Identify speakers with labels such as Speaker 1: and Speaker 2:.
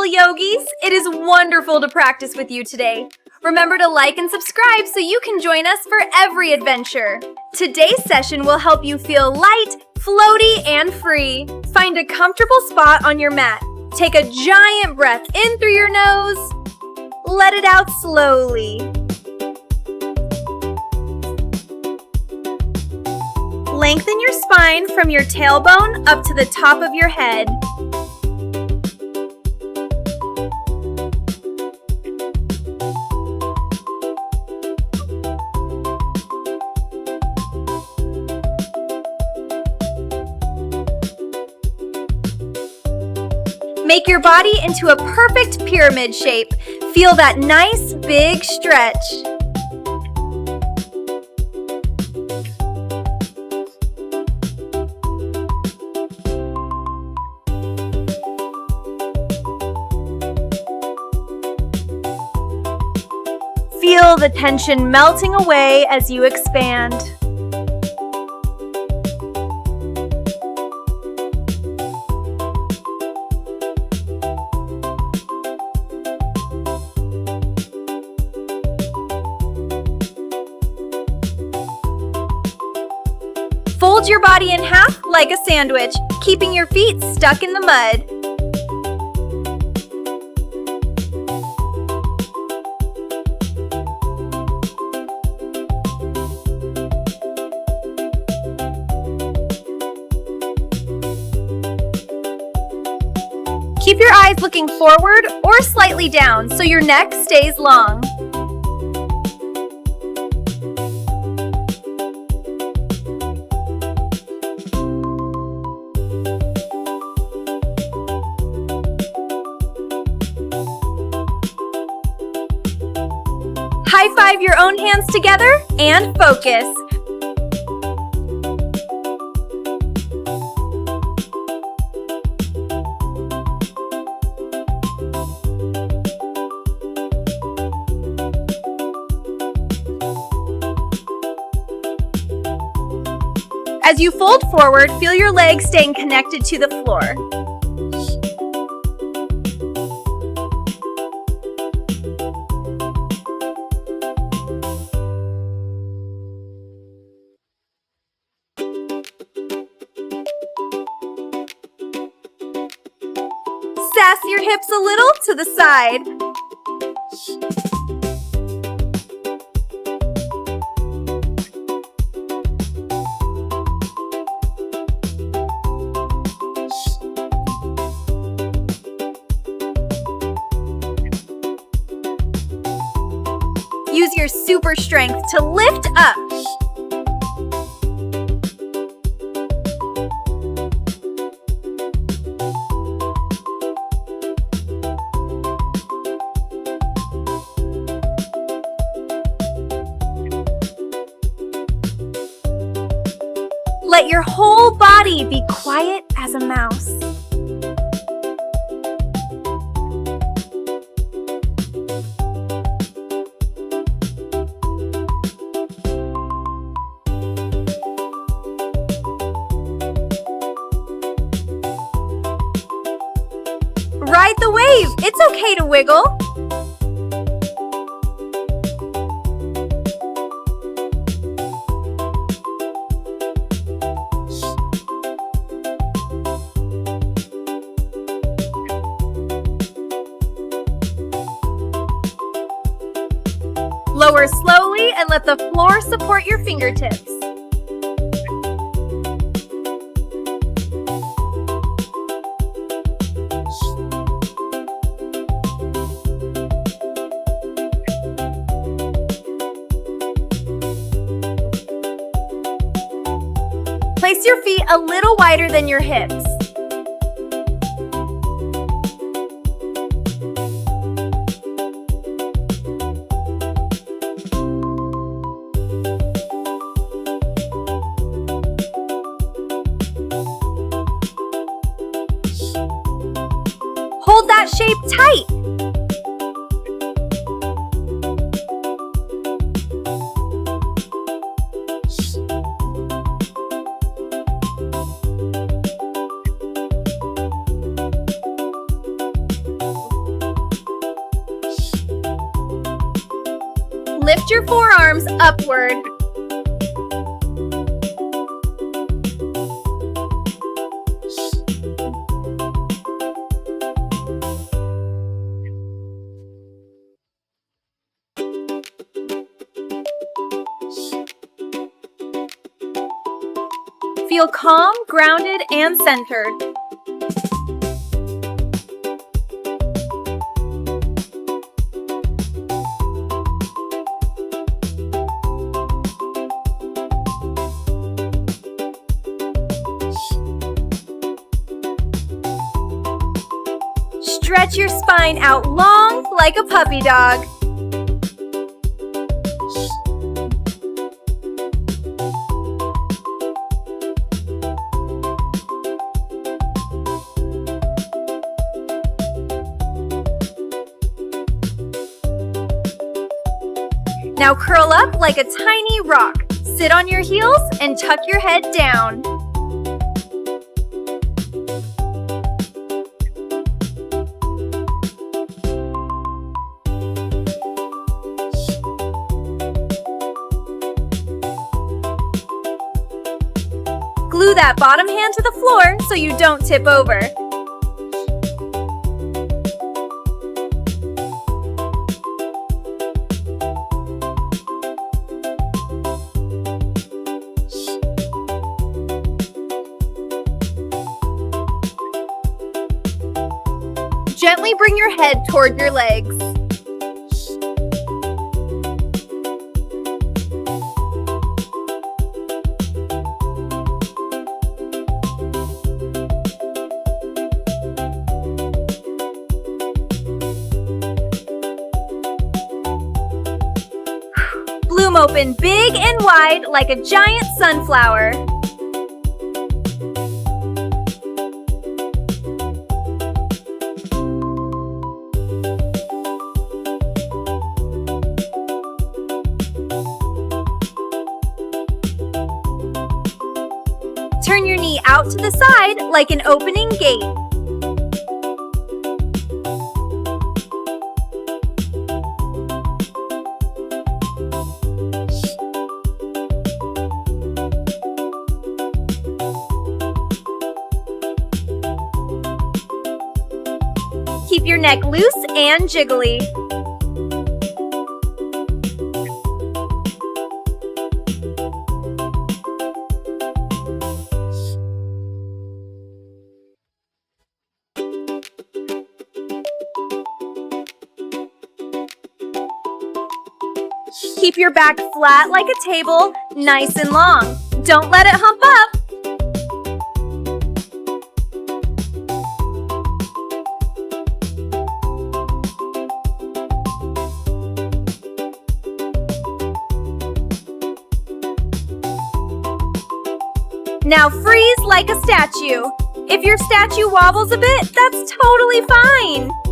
Speaker 1: yogis! It is wonderful to practice with you today. Remember to like and subscribe so you can join us for every adventure. Today's session will help you feel light, floaty, and free. Find a comfortable spot on your mat. Take a giant breath in through your nose. Let it out slowly. Lengthen your spine from your tailbone up to the top of your head. Make your body into a perfect pyramid shape. Feel that nice big stretch. Feel the tension melting away as you expand. Fold your body in half like a sandwich, keeping your feet stuck in the mud. Keep your eyes looking forward or slightly down so your neck stays long. High five your own hands together and focus. As you fold forward, feel your legs staying connected to the floor. Sass your hips a little to the side. Use your super strength to lift up. Let your whole body be quiet as a mouse. Ride the wave! It's okay to wiggle. Lower slowly and let the floor support your fingertips. Place your feet a little wider than your hips. Hold that shape tight. lift your forearms upward. Feel calm, grounded, and centered. Stretch your spine out long like a puppy dog. Now curl up like a tiny rock. Sit on your heels and tuck your head down. Glue that bottom hand to the floor so you don't tip over. Gently bring your head toward your legs. Bloom open big and wide like a giant sunflower. Turn your knee out to the side like an opening gate. Keep your neck loose and jiggly. Keep your back flat like a table, nice and long. Don't let it hump up. Now freeze like a statue. If your statue wobbles a bit, that's totally fine.